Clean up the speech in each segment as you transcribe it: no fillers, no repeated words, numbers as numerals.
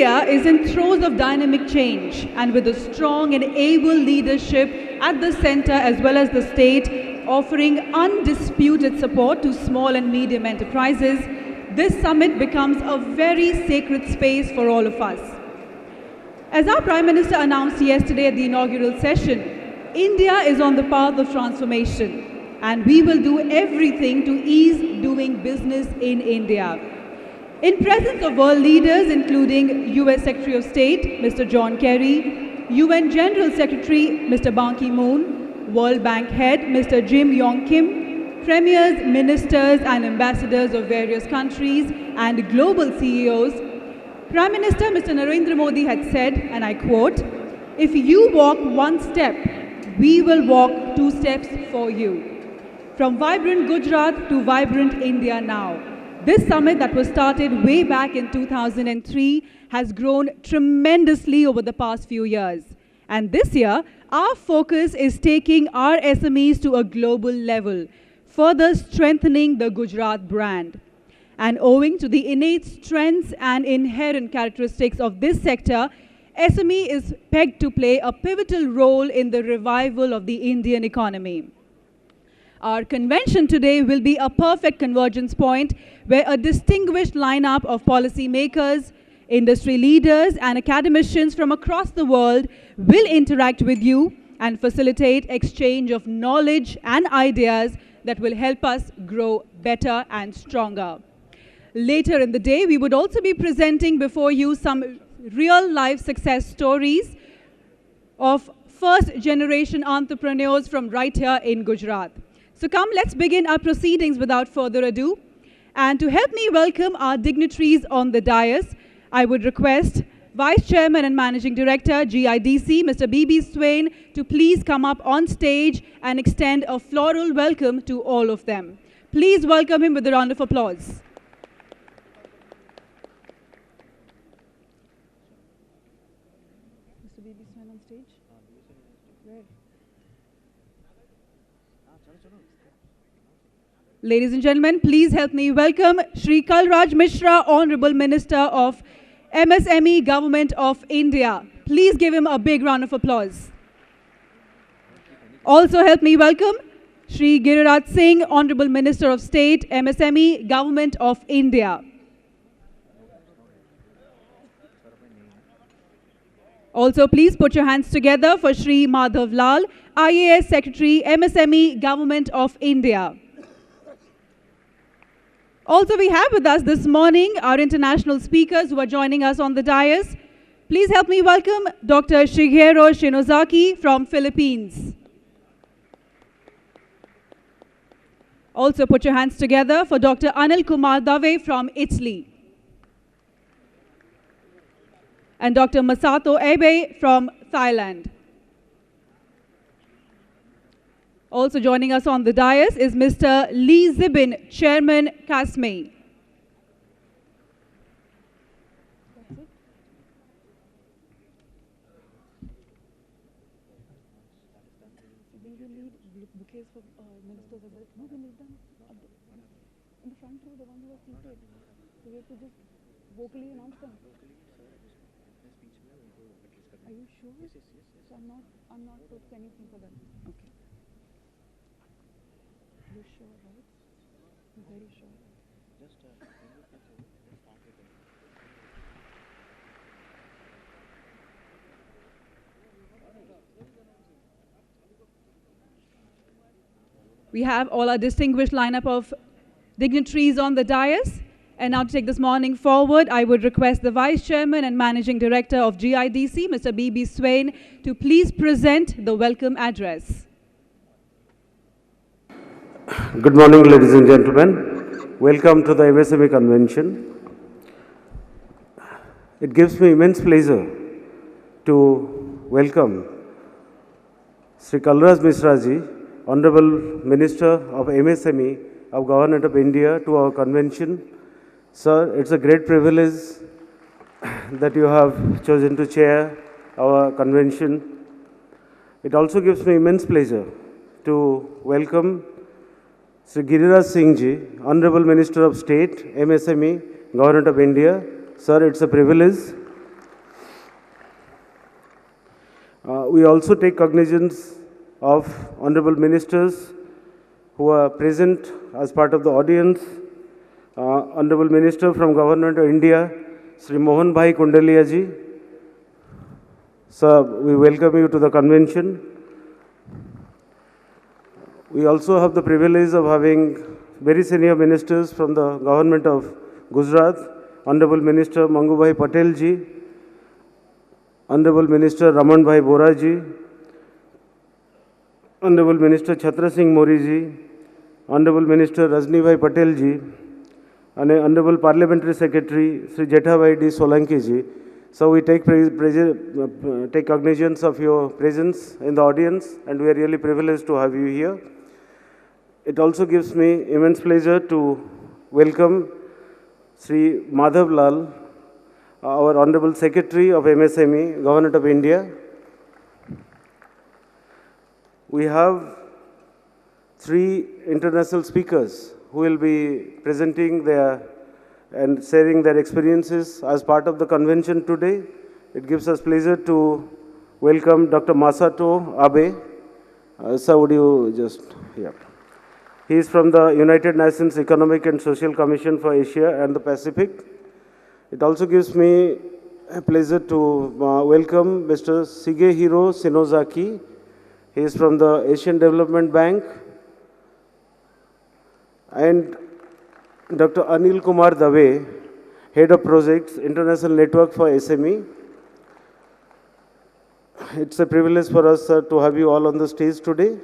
India is in throes of dynamic change, and with a strong and able leadership at the center as well as the state offering undisputed support to small and medium enterprises, this summit becomes a very sacred space for all of us. As our Prime Minister announced yesterday at the inaugural session, India is on the path of transformation, and we will do everything to ease doing business in India. In presence of world leaders including US Secretary of State, Mr. John Kerry, UN General Secretary, Mr. Ban Ki-moon, World Bank Head, Mr. Jim Yong Kim, premiers, ministers and ambassadors of various countries and global CEOs, Prime Minister Mr. Narendra Modi had said, and I quote, "If you walk one step, we will walk two steps for you." From vibrant Gujarat to vibrant India now, this summit that was started way back in 2003 has grown tremendously over the past few years. And this year, our focus is taking our SMEs to a global level, further strengthening the Gujarat brand. And owing to the innate strengths and inherent characteristics of this sector, SME is pegged to play a pivotal role in the revival of the Indian economy. Our convention today will be a perfect convergence point where a distinguished lineup of policymakers, industry leaders and academicians from across the world will interact with you and facilitate exchange of knowledge and ideas that will help us grow better and stronger. Later in the day, we would also be presenting before you some real-life success stories of first-generation entrepreneurs from right here in Gujarat. So come, let's begin our proceedings without further ado. And to help me welcome our dignitaries on the dais, I would request Vice Chairman and Managing Director, GIDC, Mr. B.B. Swain, to please come up on stage and extend a floral welcome to all of them. Please welcome him with a round of applause. Mr. B.B. Swain on stage? Where? Ladies and gentlemen, please help me welcome Shri Kalraj Mishra, Honorable Minister of MSME Government of India. Please give him a big round of applause. Also help me welcome Shri Giriraj Singh, Honorable Minister of State, MSME Government of India. Also, please put your hands together for Shri Madhav Lal, IAS Secretary, MSME Government of India. Also, we have with us this morning our international speakers who are joining us on the dais. Please help me welcome Dr. Shigeru Shinozaki from Philippines. Also, put your hands together for Dr. Anil Kumar Dave from Italy. And Dr. Masato Abe from Thailand. Also joining us on the dais is Mr. Lee Zibin, Chairman, CASME. Are you sure? Yes. So I'm not put anything for them. Okay. You're sure, right? You're very sure. Just we have all our distinguished lineup of dignitaries on the dais. And now to take this morning forward, I would request the Vice Chairman and Managing Director of GIDC, Mr. B.B. Swain, to please present the welcome address. Good morning, ladies and gentlemen. Welcome to the MSME Convention. It gives me immense pleasure to welcome Sri Kalraj Mishra ji, Honorable Minister of MSME of Government of India, to our convention. Sir, it's a great privilege that you have chosen to chair our convention. It also gives me immense pleasure to welcome Sri Giriraj Singh ji, Honorable Minister of State, MSME, Government of India. Sir, it's a privilege We also take cognizance of honorable ministers who are present as part of the audience. Honorable Minister from Government of India, Sri Mohan Bhai Kundalia ji. Sir, we welcome you to the convention. We also have the privilege of having very senior ministers from the Government of Gujarat, Honorable Minister Mangubhai Patel ji, Honorable Minister Raman Bhai Bora ji, Honorable Minister Chhatra Singh Mori ji, Honorable Minister Rajni Bhai Patel ji, and Honorable Parliamentary Secretary Sri Jethabhai D. Solanki ji. So we take cognizance of your presence in the audience, and we are really privileged to have you here. It also gives me immense pleasure to welcome Sri Madhav Lal, our Honorable Secretary of MSME, Government of India. We have 3 international speakers who will be presenting and sharing their experiences as part of the convention today. It gives us pleasure to welcome Dr. Masato Abe. Sir, would you just, yeah. He is from the United Nations Economic and Social Commission for Asia and the Pacific. It also gives me a pleasure to welcome Mr. Shigehiro Shinozaki. He is from the Asian Development Bank. And Dr. Anil Kumar Dave, Head of Projects, International Network for SME. It's a privilege for us, sir, to have you all on the stage today.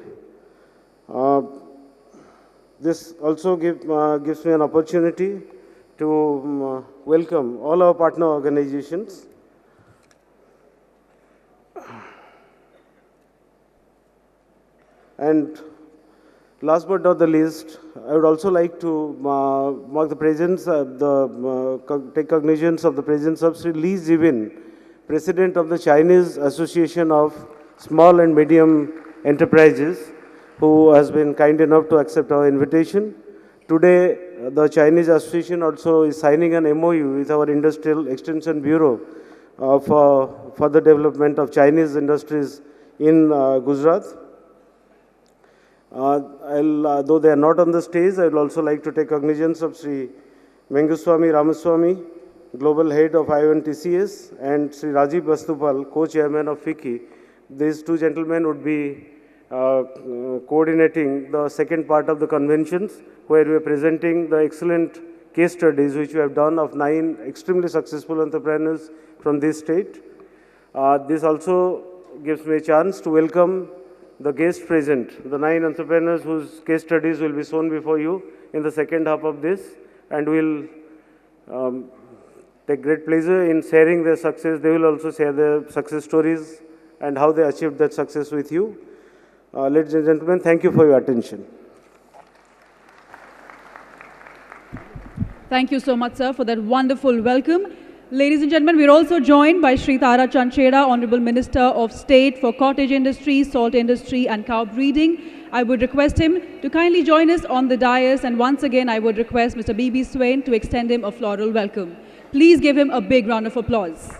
This also gives me an opportunity to welcome all our partner organizations. And last but not the least, I would also like to mark the presence, take cognizance of the presence of Sri Li Jibin, President of the Chinese Association of Small and Medium Enterprises, who has been kind enough to accept our invitation. Today, the Chinese Association also is signing an MOU with our Industrial Extension Bureau for further development of Chinese industries in Gujarat. Though they are not on the stage, I would also like to take cognizance of Sri Menguswamy Ramaswamy, Global Head of ION-TCS, and Sri Rajiv Bastupal, Co-Chairman of FICCI. These 2 gentlemen would be coordinating the second part of the conventions, where we are presenting the excellent case studies which we have done of 9 extremely successful entrepreneurs from this state. This also gives me a chance to welcome the guests present, the 9 entrepreneurs whose case studies will be shown before you in the second half of this, and will take great pleasure in sharing their success. They will also share their success stories and how they achieved that success with you. Ladies and gentlemen, thank you for your attention. Thank you so much, sir, for that wonderful welcome. Ladies and gentlemen, we are also joined by Sri Tara Chancheda, Honorable Minister of State for Cottage Industry, Salt Industry and Cow Breeding. I would request him to kindly join us on the dais, and once again I would request Mr. B.B. Swain to extend him a floral welcome. Please give him a big round of applause.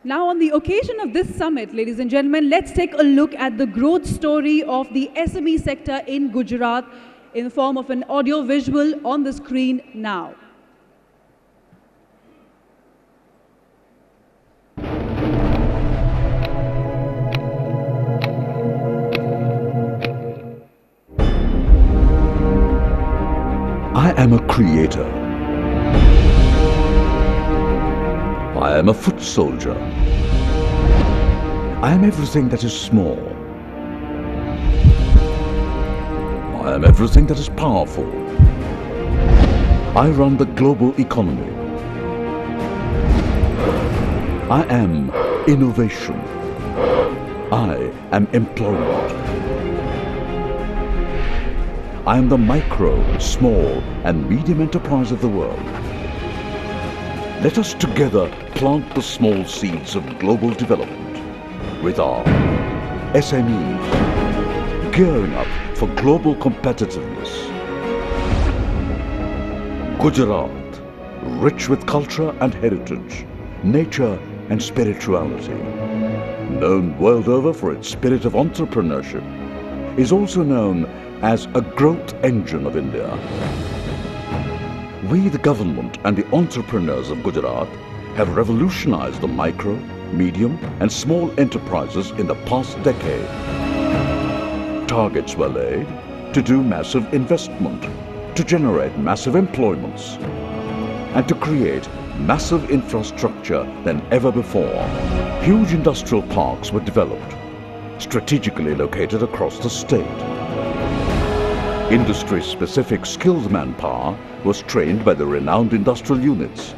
Now, on the occasion of this summit, ladies and gentlemen, let's take a look at the growth story of the SME sector in Gujarat in the form of an audio visual on the screen now. I am a creator. I am a foot soldier. I am everything that is small. I am everything that is powerful. I run the global economy. I am innovation. I am employment. I am the micro, small and medium enterprise of the world. Let us together plant the small seeds of global development with our SMEs, gearing up for global competitiveness. Gujarat, rich with culture and heritage, nature and spirituality, known world over for its spirit of entrepreneurship, is also known as a growth engine of India. We, the government and the entrepreneurs of Gujarat, have revolutionized the micro, medium and small enterprises in the past decade. Targets were laid to do massive investment, to generate massive employments, and to create massive infrastructure than ever before. Huge industrial parks were developed, strategically located across the state. Industry-specific skilled manpower was trained by the renowned industrial units.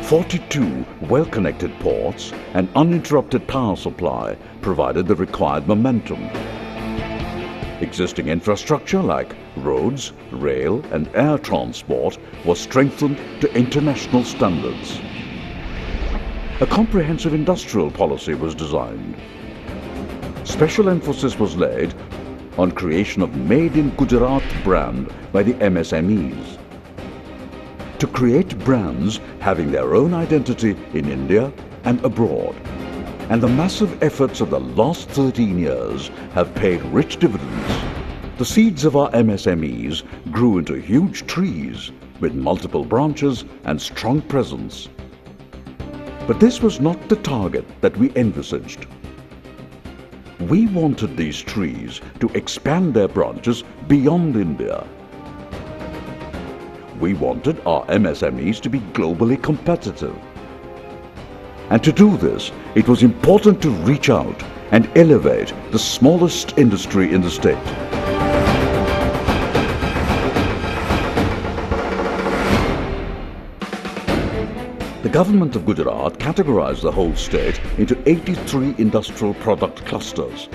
42 well-connected ports and uninterrupted power supply provided the required momentum. Existing infrastructure like roads, rail and air transport was strengthened to international standards. A comprehensive industrial policy was designed. Special emphasis was laid on creation of Made in Gujarat brand by the MSMEs. To create brands having their own identity in India and abroad. And the massive efforts of the last 13 years have paid rich dividends. The seeds of our MSMEs grew into huge trees with multiple branches and strong presence. But this was not the target that we envisaged. We wanted these trees to expand their branches beyond India. We wanted our MSMEs to be globally competitive. And to do this, it was important to reach out and elevate the smallest industry in the state. The government of Gujarat categorized the whole state into 83 industrial product clusters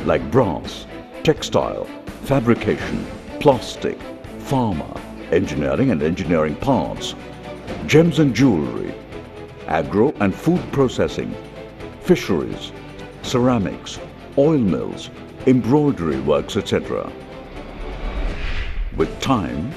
like brass, textile, fabrication, plastic, pharma, engineering and engineering parts, gems and jewelry, agro and food processing, fisheries, ceramics, oil mills, embroidery works, etc. With time,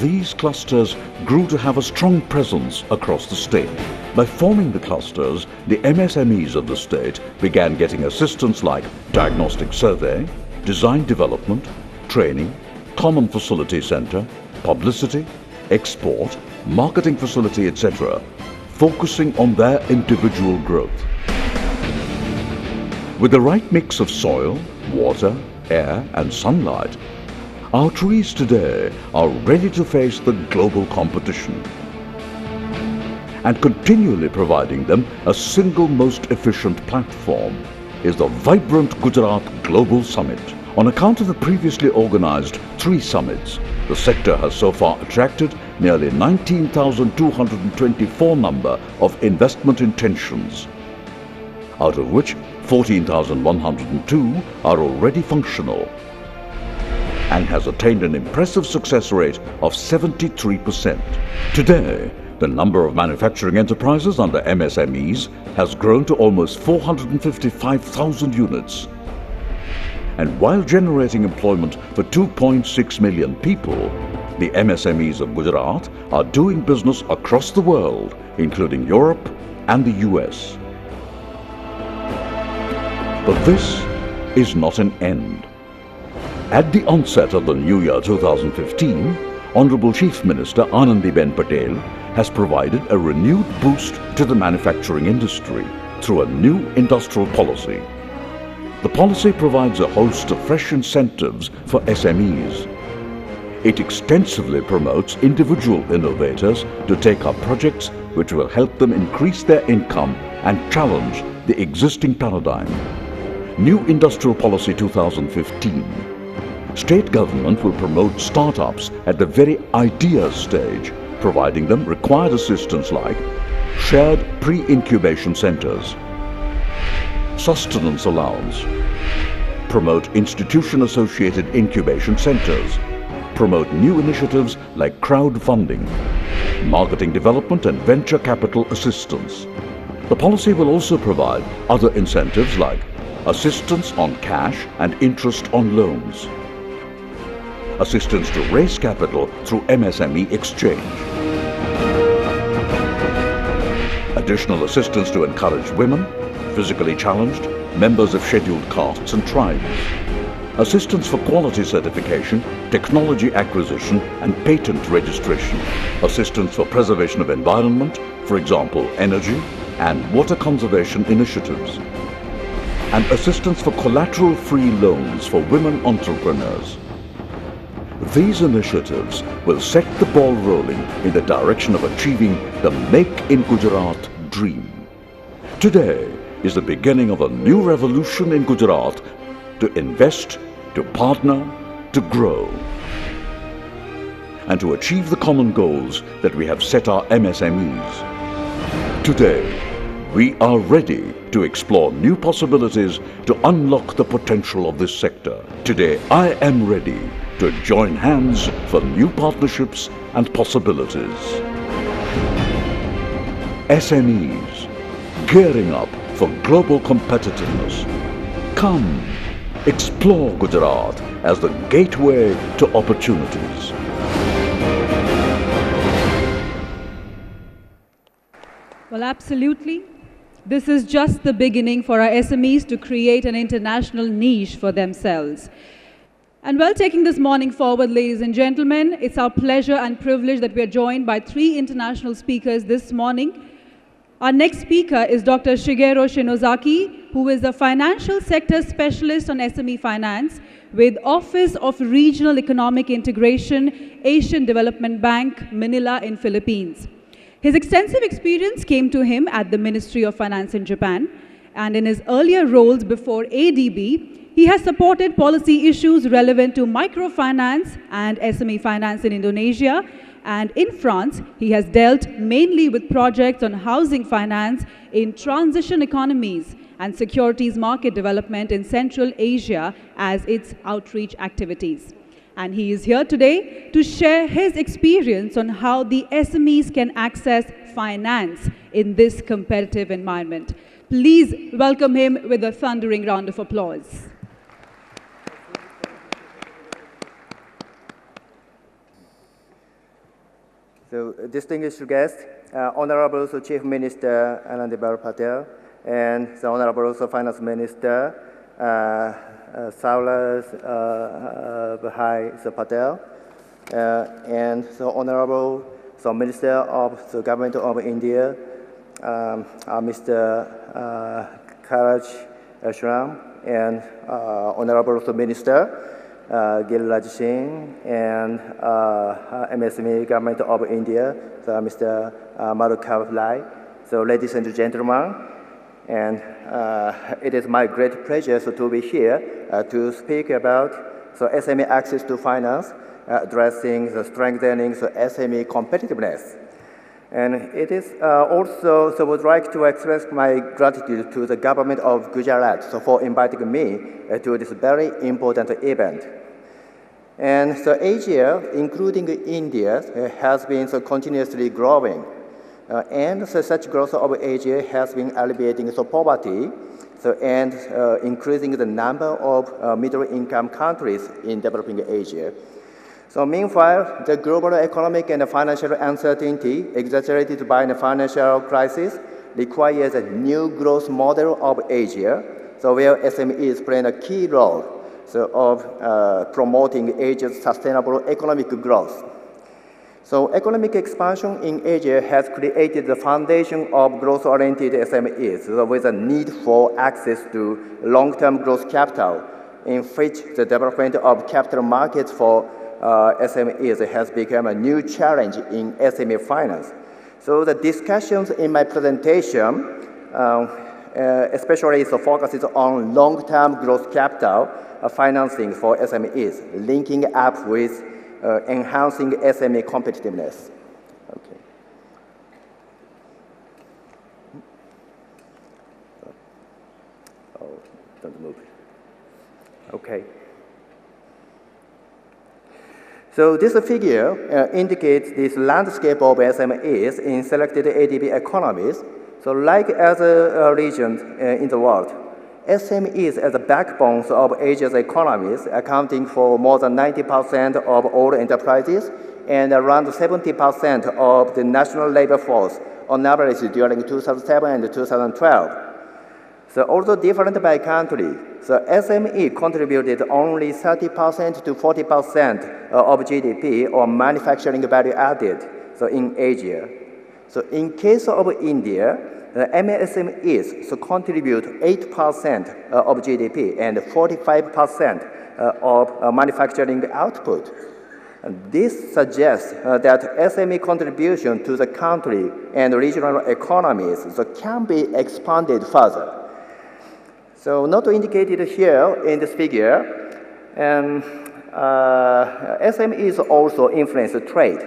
these clusters grew to have a strong presence across the state. By forming the clusters, the MSMEs of the state began getting assistance like diagnostic survey, design development, training, common facility center, publicity, export, marketing facility, etc., focusing on their individual growth. With the right mix of soil, water, air and sunlight, our trees today are ready to face the global competition and continually providing them a single most efficient platform is the vibrant Gujarat Global Summit. On account of the previously organized 3 summits, the sector has so far attracted nearly 19,224 number of investment intentions, out of which 14,102 are already functional, and has attained an impressive success rate of 73%. Today, the number of manufacturing enterprises under MSMEs has grown to almost 455,000 units. And while generating employment for 2.6 million people, the MSMEs of Gujarat are doing business across the world, including Europe and the US. But this is not an end. At the onset of the new year 2015, Honorable Chief Minister Anandiben Patel has provided a renewed boost to the manufacturing industry through a new industrial policy. The policy provides a host of fresh incentives for SMEs. It extensively promotes individual innovators to take up projects which will help them increase their income and challenge the existing paradigm. New Industrial Policy 2015. State government will promote startups at the very idea stage, providing them required assistance like shared pre-incubation centers, sustenance allowance, promote institution-associated incubation centers, promote new initiatives like crowdfunding, marketing development and venture capital assistance. The policy will also provide other incentives like assistance on cash and interest on loans, assistance to raise capital through MSME exchange, additional assistance to encourage women, physically challenged, members of scheduled castes and tribes, assistance for quality certification, technology acquisition and patent registration, assistance for preservation of environment, for example, energy and water conservation initiatives, and assistance for collateral-free loans for women entrepreneurs. These initiatives will set the ball rolling in the direction of achieving the Make in Gujarat dream. Today is the beginning of a new revolution in Gujarat to invest, to partner, to grow, and to achieve the common goals that we have set our MSMEs. Today, we are ready to explore new possibilities to unlock the potential of this sector. Today, I am ready to join hands for new partnerships and possibilities. SMEs, gearing up for global competitiveness. Come, explore Gujarat as the gateway to opportunities. Well, absolutely. This is just the beginning for our SMEs to create an international niche for themselves. And while taking this morning forward, ladies and gentlemen, it's our pleasure and privilege that we are joined by 3 international speakers this morning. Our next speaker is Dr. Shigeru Shinozaki, who is a financial sector specialist on SME finance with Office of Regional Economic Integration, Asian Development Bank, Manila in Philippines. His extensive experience came to him at the Ministry of Finance in Japan, and in his earlier roles before ADB, he has supported policy issues relevant to microfinance and SME finance in Indonesia, and in France, he has dealt mainly with projects on housing finance in transition economies and securities market development in Central Asia as its outreach activities. And he is here today to share his experience on how the SMEs can access finance in this competitive environment. Please welcome him with a thundering round of applause. So, distinguished guests, Honorable Chief Minister Anandibal Patel, and the Honorable Finance Minister Saulas Bhai Patel, and the Honorable Minister of the Government of India, Mr. Karaj Shram, and Honorable Minister Gilraj Singh, and MSME Government of India, so Mr. Madhukav Lai. So, ladies and gentlemen, and it is my great pleasure to be here to speak about SME access to finance, addressing the strengthening the SME competitiveness. And it is also, would like to express my gratitude to the government of Gujarat for inviting me to this very important event. And so Asia, including India, has been continuously growing. And such growth of Asia has been alleviating poverty and increasing the number of middle-income countries in developing Asia. So meanwhile, the global economic and financial uncertainty exaggerated by the financial crisis requires a new growth model of Asia, where SME is playing a key role of promoting Asia's sustainable economic growth. So economic expansion in Asia has created the foundation of growth-oriented SMEs with a need for access to long-term growth capital, in which the development of capital markets for SMEs has become a new challenge in SME finance. So the discussions in my presentation, especially focuses on long-term growth capital financing for SMEs, linking up with enhancing SME competitiveness. Okay. Oh, don't move. Okay. So this figure indicates this landscape of SMEs in selected ADB economies. So like other regions in the world, SMEs as the backbones of Asia's economies, accounting for more than 90% of all enterprises and around 70% of the national labor force on average during 2007 and 2012. So although different by country, the SME contributed only 30% to 40% of GDP or manufacturing value added, so in Asia. So in case of India, MSMEs contribute 8% of GDP and 45% of manufacturing output. And this suggests that SME contribution to the country and regional economies can be expanded further. So not indicated here in this figure, SMEs also influence trade.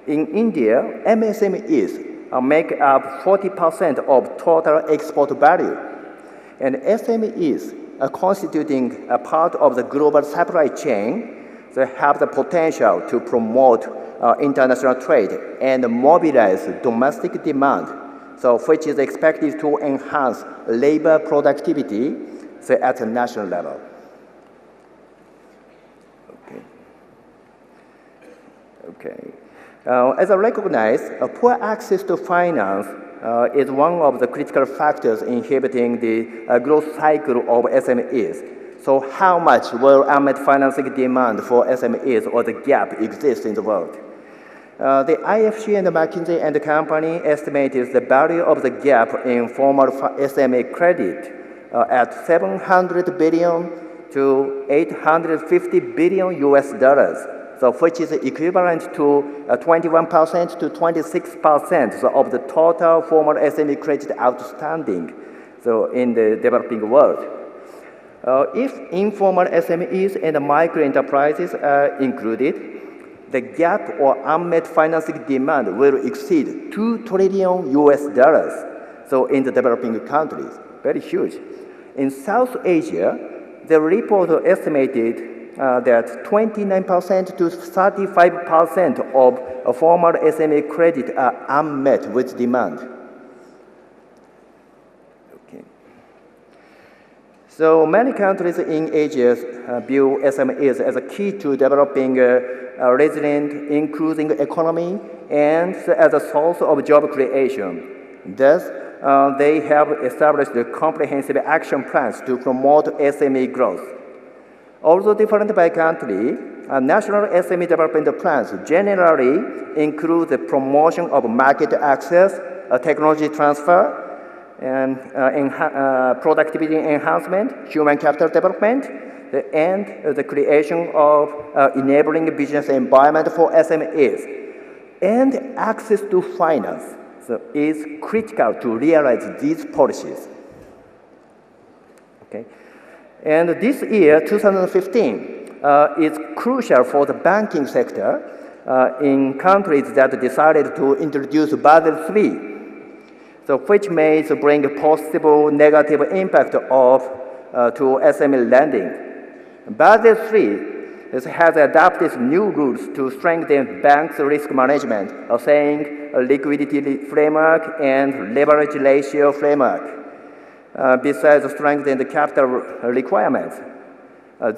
In India, MSMEs make up 40% of total export value, and SMEs are constituting a part of the global supply chain that have the potential to promote international trade and mobilize domestic demand, so which is expected to enhance labor productivity at a national level. Okay. As I recognize, poor access to finance is one of the critical factors inhibiting the growth cycle of SMEs. So how much will unmet financing demand for SMEs or the gap exist in the world? The IFC and the McKinsey and the company estimated the value of the gap in formal SME credit at $700 billion to $850 billion US dollars. So which is equivalent to 21% to 26% of the total formal SME credit outstanding, so in the developing world. If informal SMEs and micro enterprises are included, the gap or unmet financing demand will exceed $2 trillion US dollars, so in the developing countries, very huge. In South Asia, the report estimated that 29% to 35% of formal SME credit are unmet with demand. Okay. So many countries in Asia view SMEs as a key to developing a resilient, inclusive economy and as a source of job creation. Thus, they have established comprehensive action plans to promote SME growth. Also different by country, national SME development plans generally include the promotion of market access, technology transfer, and productivity enhancement, human capital development, and the creation of enabling business environment for SMEs. And access to finance is critical to realize these policies. Okay. And this year, 2015, is crucial for the banking sector in countries that decided to introduce Basel III, so which may bring a possible negative impact to SME lending. Basel III has adopted new rules to strengthen banks' risk management, saying a liquidity framework and leverage ratio framework. Besides strengthening the capital requirements.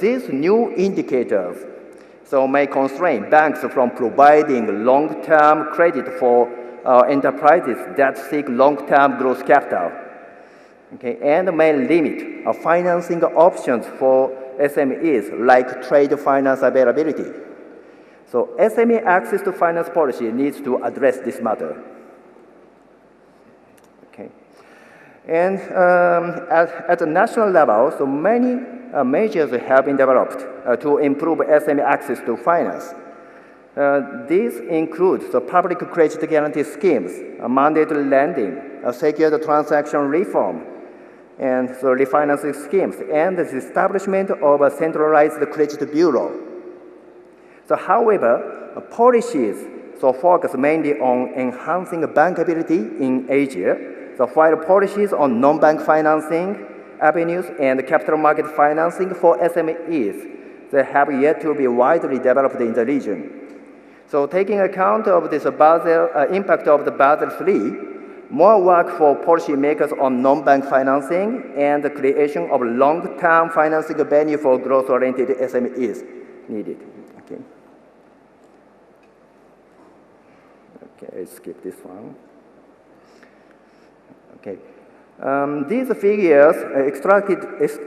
These new indicators may constrain banks from providing long-term credit for enterprises that seek long-term growth capital, okay, and may limit financing options for SMEs like trade finance availability. So SME access to finance policy needs to address this matter. And at the national level, so many measures have been developed to improve SME access to finance. These include the public credit guarantee schemes, mandatory lending, secured transaction reform, and the refinancing schemes, and the establishment of a centralized credit bureau. So however, policies focus mainly on enhancing bankability in Asia, so while policies on non-bank financing avenues and capital market financing for SMEs that have yet to be widely developed in the region. So taking account of this impact of the Basel III, more work for policymakers on non-bank financing, and the creation of long-term financing venue for growth-oriented SMEs needed. Okay. Okay, I'll skip this one. Okay. These figures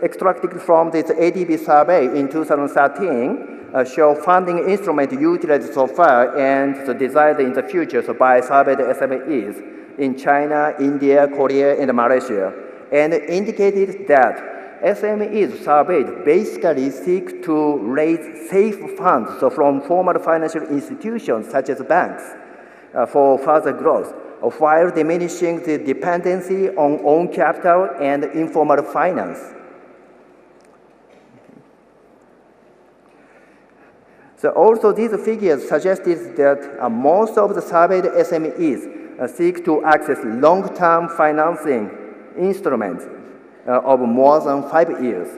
extracted from this ADB survey in 2013 show funding instruments utilized so far and desired in the future by surveyed SMEs in China, India, Korea, and Malaysia, and indicated that SMEs surveyed basically seek to raise safe funds from formal financial institutions such as banks for further growth, while diminishing the dependency on own capital and informal finance. So also these figures suggested that most of the surveyed SMEs seek to access long-term financing instruments of more than 5 years.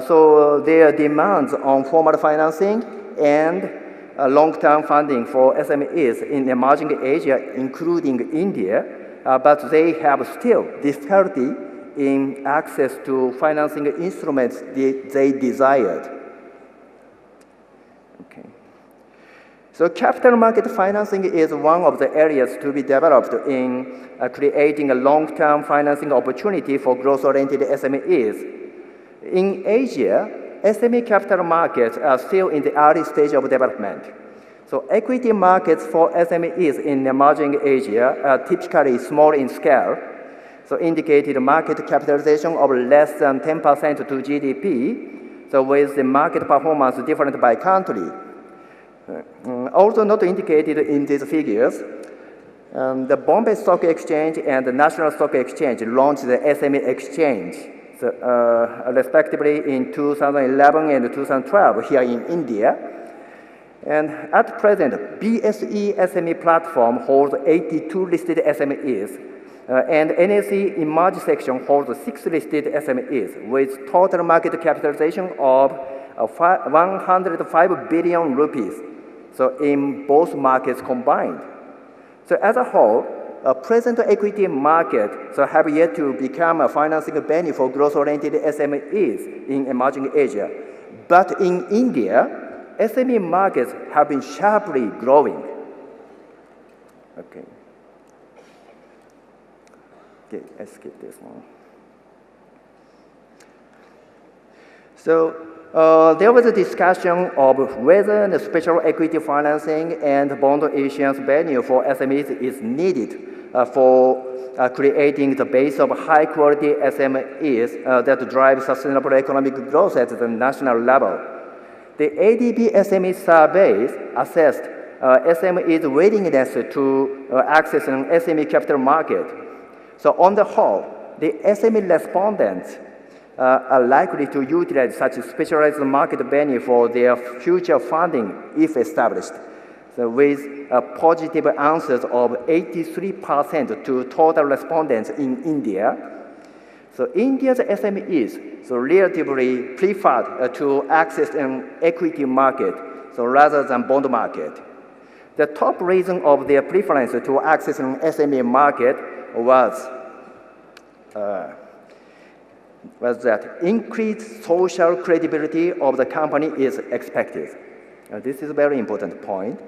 So their demands on formal financing and long-term funding for SMEs in emerging Asia, including India, but they have still difficulty in access to financing instruments they desired. Okay. So capital market financing is one of the areas to be developed in creating a long-term financing opportunity for growth-oriented SMEs. In Asia, SME capital markets are still in the early stage of development. So equity markets for SMEs in emerging Asia are typically small in scale, so indicated market capitalization of less than 10% to GDP, so with the market performance different by country. Also not indicated in these figures, the Bombay Stock Exchange and the National Stock Exchange launched the SME Exchange, respectively in 2011 and 2012 here in India. And at present, BSE SME platform holds 82 listed SMEs, and NSE Emerge section holds 6 listed SMEs with total market capitalization of 105 billion rupees, so in both markets combined. So as a whole, present equity market have yet to become a financing venue for growth-oriented SMEs in emerging Asia. But in India, SME markets have been sharply growing. Okay. Okay, let's skip this one. So there was a discussion of whether the special equity financing and bond issuance venue for SMEs is needed for creating the base of high-quality SMEs that drive sustainable economic growth at the national level. The ADB SME surveys assessed SMEs' willingness to access an SME capital market. So on the whole, the SME respondents are likely to utilize such a specialized market venue for their future funding if established, so with positive answers of 83% to total respondents in India. So India's SMEs relatively preferred to access an equity market rather than bond market. The top reason of their preference to access an SME market was that increased social credibility of the company is expected. This is a very important point.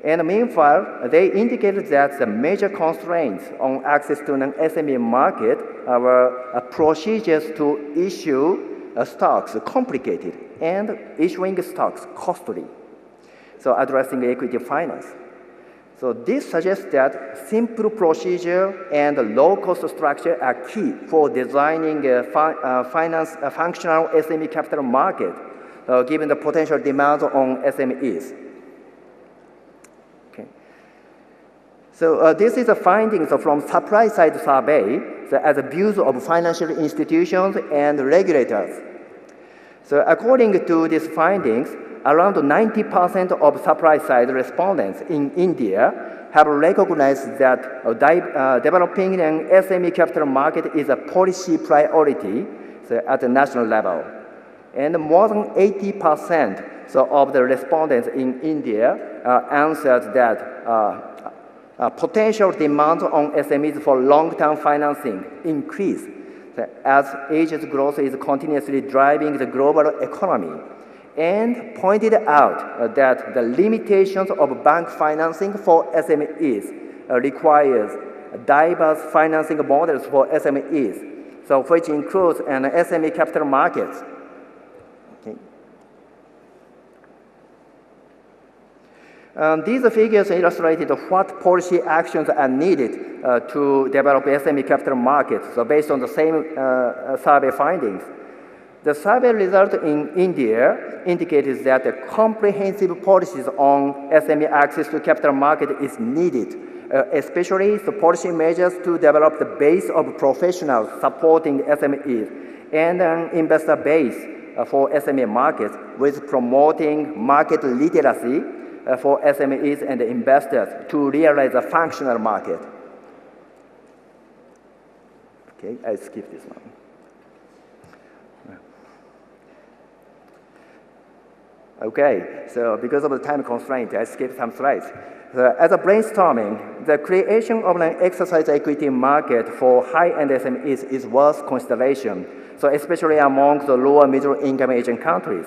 And meanwhile, they indicated that the major constraints on access to an SME market are procedures to issue stocks complicated and issuing stocks costly, so addressing equity finance. So this suggests that simple procedure and low-cost structure are key for designing a functional SME capital market, given the potential demands on SMEs. Okay. So this is the findings from supply-side survey as a views of financial institutions and regulators. So according to these findings, around 90% of supply-side respondents in India have recognized that developing an SME capital market is a policy priority at the national level. And more than 80% of the respondents in India answered that potential demand on SMEs for long-term financing increased as Asia's growth is continuously driving the global economy, and pointed out that the limitations of bank financing for SMEs requires diverse financing models for SMEs, so which includes an SME capital markets. Okay. These figures illustrated what policy actions are needed to develop SME capital markets, so based on the same survey findings. The survey result in India indicated that the comprehensive policies on SME access to capital market is needed, especially the policy measures to develop the base of professionals supporting SMEs and an investor base for SME markets, with promoting market literacy for SMEs and investors to realize a functional market. Okay, I skip this one. Okay, so because of the time constraint, I skipped some slides. As a brainstorming, the creation of an exercise equity market for high-end SMEs is worth consideration, so especially among the lower middle-income Asian countries.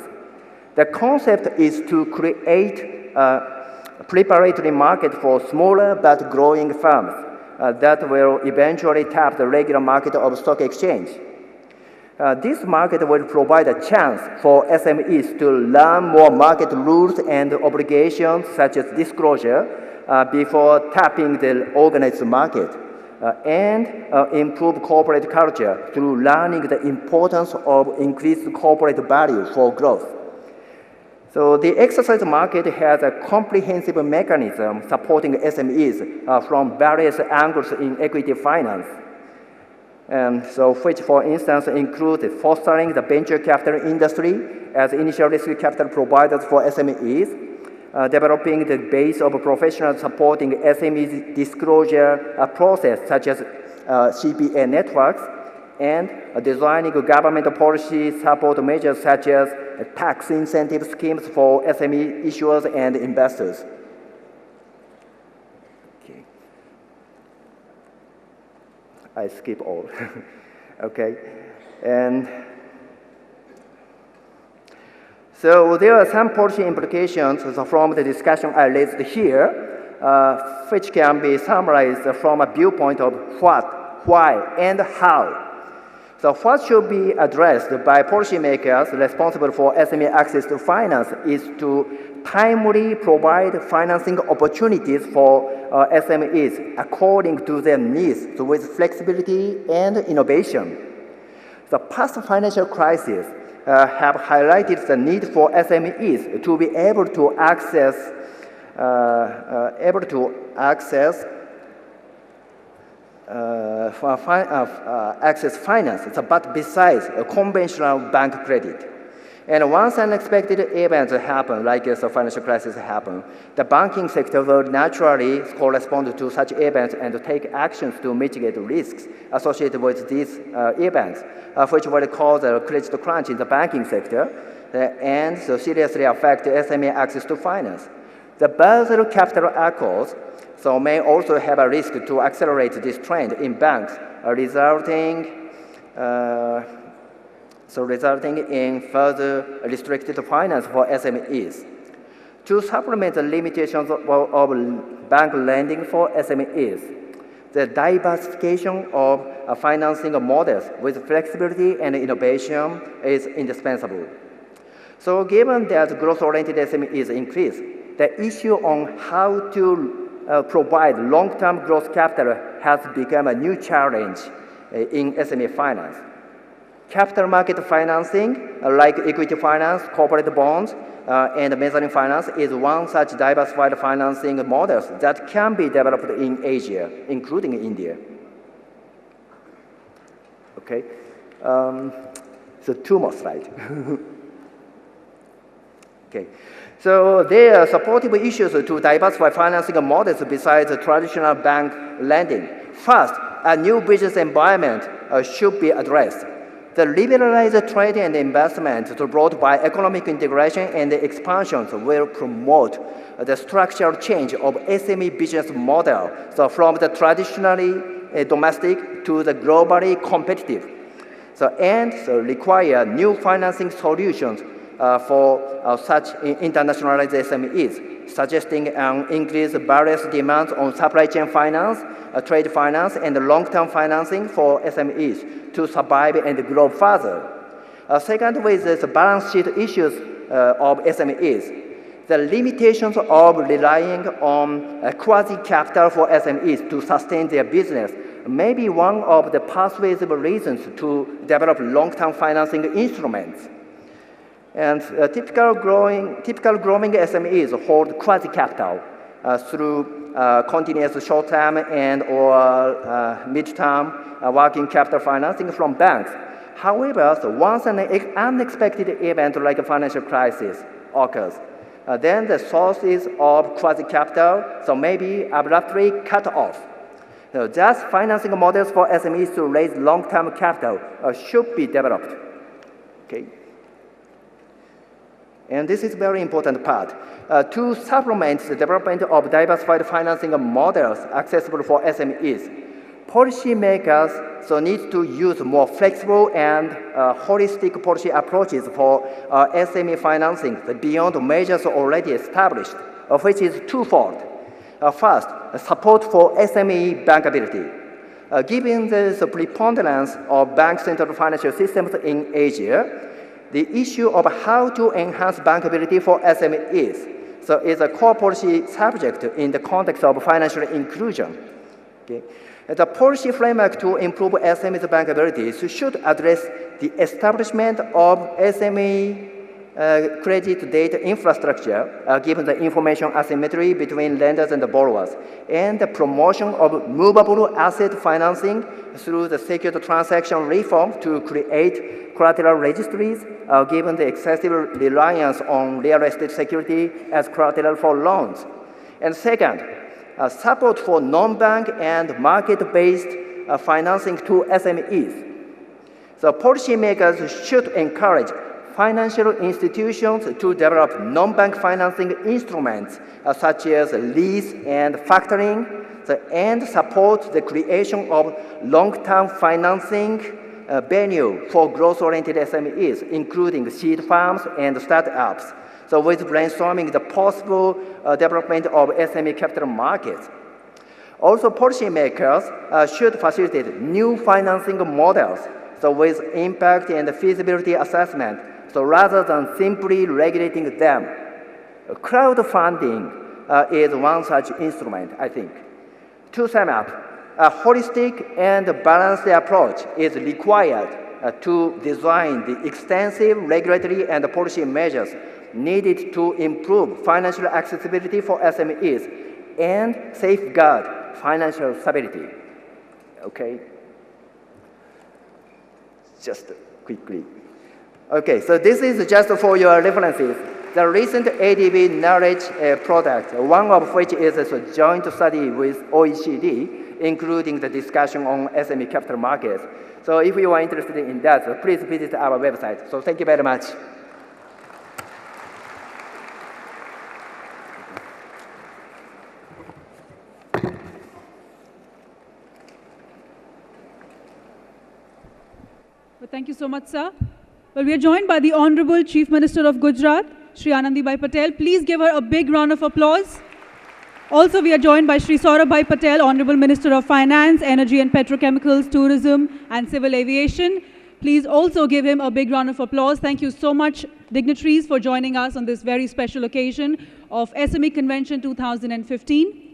The concept is to create a preparatory market for smaller but growing firms that will eventually tap the regular market of stock exchange. This market will provide a chance for SMEs to learn more market rules and obligations such as disclosure before tapping the organized market, and improve corporate culture through learning the importance of increased corporate value for growth. So the exercise market has a comprehensive mechanism supporting SMEs from various angles in equity finance. So which, for instance, includes fostering the venture capital industry as initial risk capital providers for SMEs, developing the base of professionals supporting SMEs disclosure process such as CPA networks, and designing government policy support measures such as tax incentive schemes for SME issuers and investors. Okay. I skip all. Okay. And so there are some policy implications from the discussion I raised here, which can be summarized from a viewpoint of what, why, and how. So what should be addressed by policymakers responsible for SME access to finance is to timely provide financing opportunities for SMEs according to their needs, so with flexibility and innovation. The past financial crises have highlighted the need for SMEs to be able to access finance, but besides conventional bank credit. And once unexpected events happen, like the financial crisis happen, the banking sector will naturally correspond to such events and take actions to mitigate risks associated with these events, which will cause a credit crunch in the banking sector and so seriously affect SME access to finance. The Basel Capital Accords may also have a risk to accelerate this trend in banks, resulting in further restricted finance for SMEs. To supplement the limitations of bank lending for SMEs, the diversification of financing models with flexibility and innovation is indispensable. So given that growth-oriented SMEs increase, the issue on how to provide long-term growth capital has become a new challenge in SME finance. Capital market financing, like equity finance, corporate bonds, and mezzanine finance is one such diversified financing models that can be developed in Asia, including India. Okay, so two more slides. Okay. So there are supportive issues to diversify financing models besides traditional bank lending. First, a new business environment should be addressed. The liberalized trade and investment brought by economic integration and expansions will promote the structural change of SME business model, so from the traditionally domestic to the globally competitive. And require new financing solutions for such internationalized SMEs, suggesting an increased various demands on supply chain finance, trade finance, and long-term financing for SMEs to survive and grow further. Second, with the balance sheet issues of SMEs, the limitations of relying on quasi-capital for SMEs to sustain their business may be one of the persuasive reasons to develop long-term financing instruments. And typical growing SMEs hold quasi-capital through continuous short-term and or mid-term working capital financing from banks. However, once an unexpected event like a financial crisis occurs, then the sources of quasi-capital may be abruptly cut off. Thus, financing models for SMEs to raise long-term capital should be developed. Okay. And this is a very important part. To supplement the development of diversified financing models accessible for SMEs, policymakers need to use more flexible and holistic policy approaches for SME financing beyond measures already established, which is twofold. First, support for SME bankability. Given the preponderance of bank-centered financial systems in Asia, the issue of how to enhance bankability for SMEs is a core policy subject in the context of financial inclusion. Okay. The policy framework to improve SMEs bankability should address the establishment of SME credit data infrastructure, given the information asymmetry between lenders and the borrowers, and the promotion of movable asset financing through the secured transaction reform to create collateral registries, given the excessive reliance on real estate security as collateral for loans. And second, support for non-bank and market-based financing to SMEs. So policymakers should encourage financial institutions to develop non-bank financing instruments such as lease and factoring, and support the creation of long-term financing venue for growth-oriented SMEs, including seed farms and startups. So with brainstorming the possible development of SME capital markets. Also, policymakers should facilitate new financing models, so with impact and feasibility assessment, so rather than simply regulating them. Crowdfunding is one such instrument, I think. To sum up, a holistic and balanced approach is required to design the extensive regulatory and policy measures needed to improve financial accessibility for SMEs and safeguard financial stability. Okay? Just quickly. Okay, so this is just for your references. The recent ADB knowledge product, one of which is a joint study with OECD, including the discussion on SME capital markets. So if you are interested in that, please visit our website. So thank you very much. Well, thank you so much, sir. Well, we are joined by the Honorable Chief Minister of Gujarat, Shri Anandibhai Patel. Please give her a big round of applause. Also, we are joined by Shri Saurabhai Patel, Honorable Minister of Finance, Energy and Petrochemicals, Tourism and Civil Aviation. Please also give him a big round of applause. Thank you so much, dignitaries, for joining us on this very special occasion of SME Convention 2015.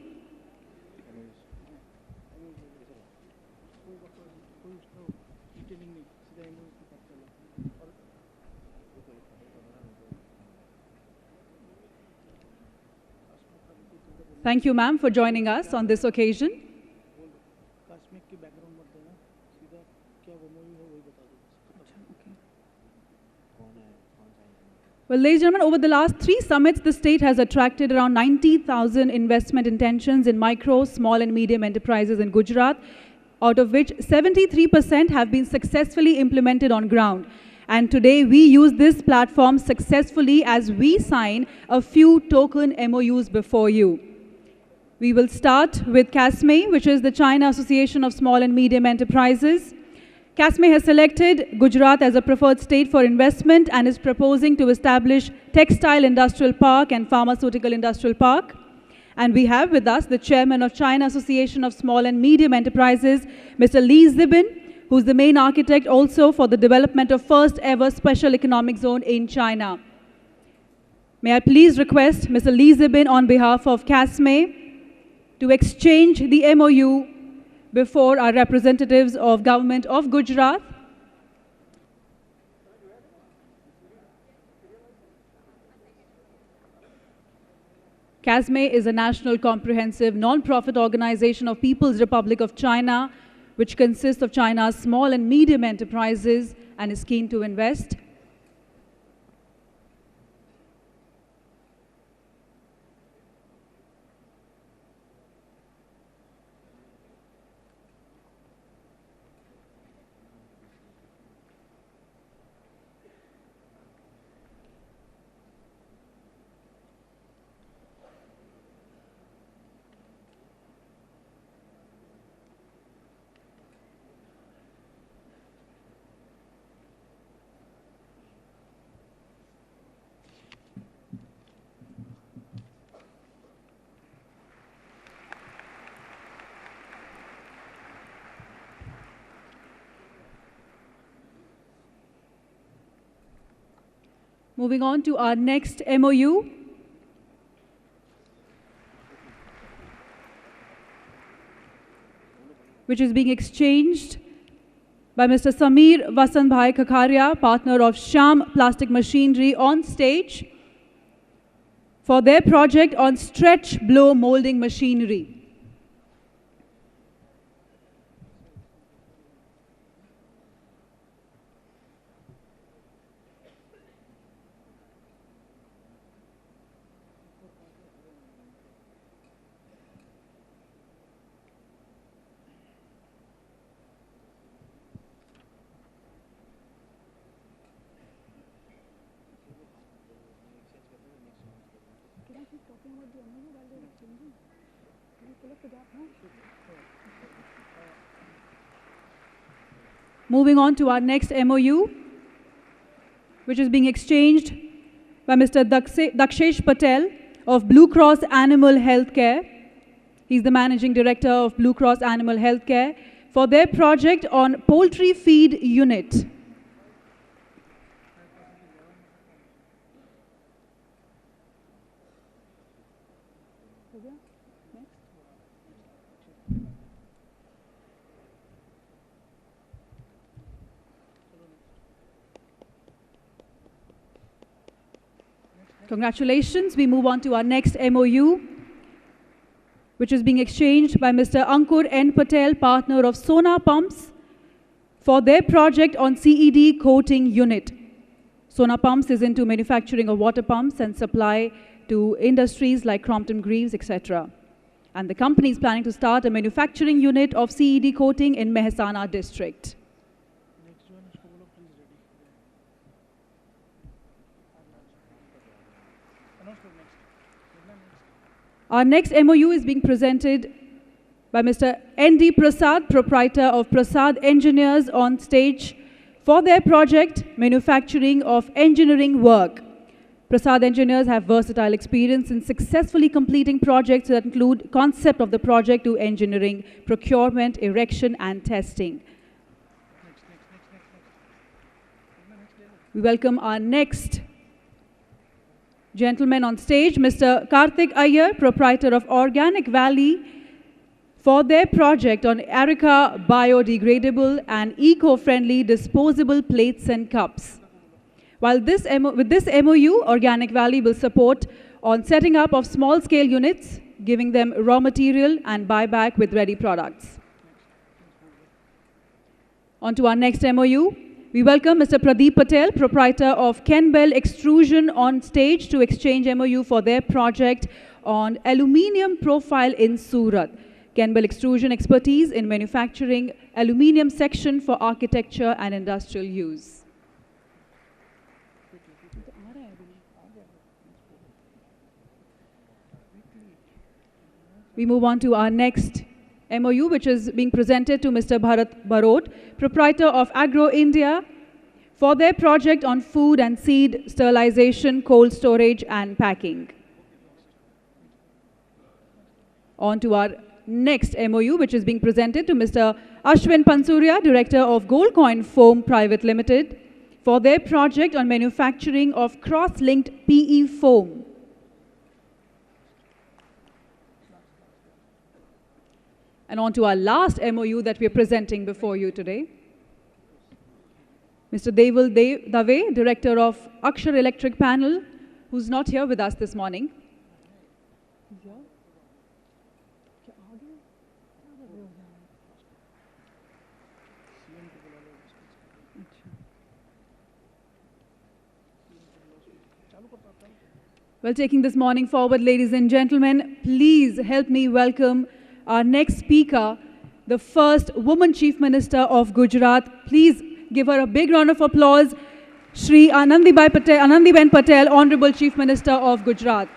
Thank you, ma'am, for joining us on this occasion. Well, ladies and gentlemen, over the last 3 summits, the state has attracted around 90,000 investment intentions in micro, small and medium enterprises in Gujarat. out of which 73% have been successfully implemented on ground. And today we use this platform successfully as we sign a few token MOUs before you. We will start with CASME, which is the China Association of Small and Medium Enterprises. CASME has selected Gujarat as a preferred state for investment and is proposing to establish textile industrial park and pharmaceutical industrial park. And we have with us the chairman of China Association of Small and Medium Enterprises, Mr. Li Zibin, who's the main architect also for the development of first ever special economic zone in China. May I please request Mr. Li Zibin on behalf of CASME to exchange the MOU before our representatives of government of Gujarat. CASME is a national comprehensive non-profit organization of People's Republic of China, which consists of China's small and medium enterprises and is keen to invest. Moving on to our next MOU, which is being exchanged by Mr. Sameer Vasanbhai Khakaria, partner of Shyam Plastic Machinery, on stage for their project on stretch blow molding machinery. Moving on to our next MOU, which is being exchanged by Mr. Dakshesh Patel of Blue Cross Animal Healthcare. He's the managing director of Blue Cross Animal Healthcare for their project on poultry feed unit. Congratulations. We move on to our next MOU, which is being exchanged by Mr. Ankur N. Patel, partner of Sona Pumps, for their project on CED coating unit. Sona Pumps is into manufacturing of water pumps and supply to industries like Crompton Greaves, etc. And the company is planning to start a manufacturing unit of CED coating in Mehsana district. Our next MOU is being presented by Mr. N.D. Prasad, proprietor of Prasad Engineers, on stage for their project, manufacturing of engineering work. Prasad Engineers have versatile experience in successfully completing projects that include concept of the project to engineering, procurement, erection, and testing. We welcome our next gentleman on stage, Mr. Karthik Iyer, proprietor of Organic Valley, for their project on Areca biodegradable and eco-friendly disposable plates and cups. While with this MOU, Organic Valley will support on setting up of small-scale units, giving them raw material and buyback with ready products. On to our next MOU. We welcome Mr. Pradeep Patel, proprietor of Ken Bell Extrusion, on stage to exchange MOU for their project on aluminium profile in Surat. Kenbell extrusion expertise in manufacturing aluminium section for architecture and industrial use. We move on to our next MOU, which is being presented to Mr. Bharat Barot, proprietor of Agro India, for their project on food and seed sterilization, cold storage and packing. On to our next MOU, which is being presented to Mr. Ashwin Pansuria, Director of Gold Coin Foam Private Limited, for their project on manufacturing of cross-linked PE foam. And on to our last MOU that we are presenting before you today. Mr. Deval Dave, Director of Akshar Electric Panel, who's not here with us this morning. Well, taking this morning forward, ladies and gentlemen, please help me welcome our next speaker, the first woman Chief Minister of Gujarat. Please give her a big round of applause, Shri Anandiben Patel, Honorable Chief Minister of Gujarat.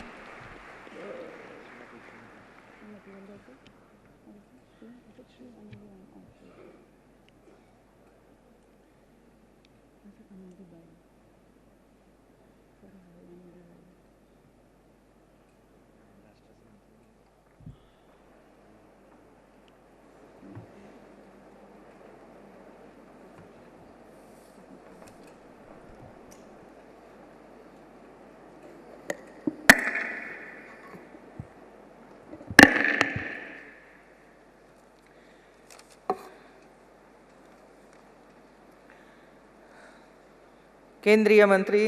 केंद्रीय मंत्री